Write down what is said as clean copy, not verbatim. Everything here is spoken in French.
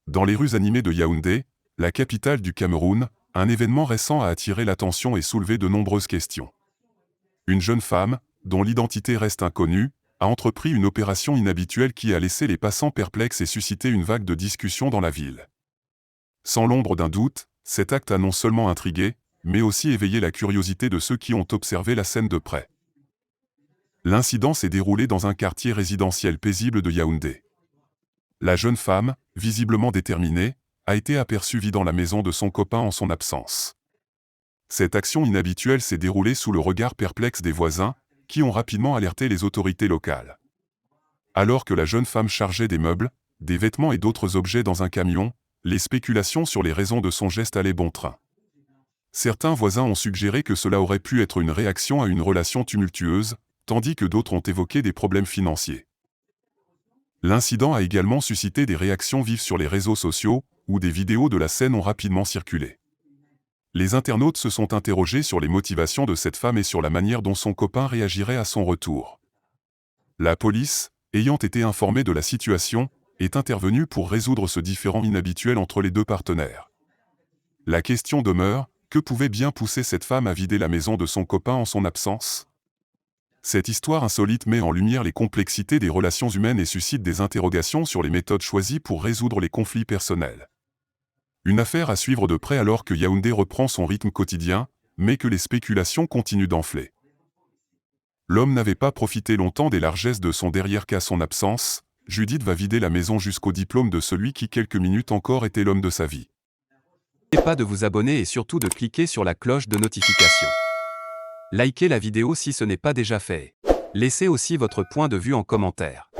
Dans les rues animées de Yaoundé, la capitale du Cameroun, un événement récent a attiré l'attention et soulevé de nombreuses questions. Une jeune femme, dont l'identité reste inconnue, a entrepris une opération inhabituelle qui a laissé les passants perplexes et suscité une vague de discussions dans la ville. Sans l'ombre d'un doute, cet acte a non seulement intrigué, mais aussi éveillé la curiosité de ceux qui ont observé la scène de près. L'incident s'est déroulé dans un quartier résidentiel paisible de Yaoundé. La jeune femme, visiblement déterminée, a été aperçue vidant la maison de son copain en son absence. Cette action inhabituelle s'est déroulée sous le regard perplexe des voisins, qui ont rapidement alerté les autorités locales. Alors que la jeune femme chargeait des meubles, des vêtements et d'autres objets dans un camion, les spéculations sur les raisons de son geste allaient bon train. Certains voisins ont suggéré que cela aurait pu être une réaction à une relation tumultueuse, tandis que d'autres ont évoqué des problèmes financiers. L'incident a également suscité des réactions vives sur les réseaux sociaux, où des vidéos de la scène ont rapidement circulé. Les internautes se sont interrogés sur les motivations de cette femme et sur la manière dont son copain réagirait à son retour. La police, ayant été informée de la situation, est intervenue pour résoudre ce différend inhabituel entre les deux partenaires. La question demeure, que pouvait bien pousser cette femme à vider la maison de son copain en son absence ? Cette histoire insolite met en lumière les complexités des relations humaines et suscite des interrogations sur les méthodes choisies pour résoudre les conflits personnels. Une affaire à suivre de près alors que Yaoundé reprend son rythme quotidien, mais que les spéculations continuent d'enfler. L'homme n'avait pas profité longtemps des largesses de son derrière qu'à son absence, Judith va vider la maison jusqu'au diplôme de celui qui quelques minutes encore était l'homme de sa vie. N'oubliez pas de vous abonner et surtout de cliquer sur la cloche de notification. Likez la vidéo si ce n'est pas déjà fait. Laissez aussi votre point de vue en commentaire.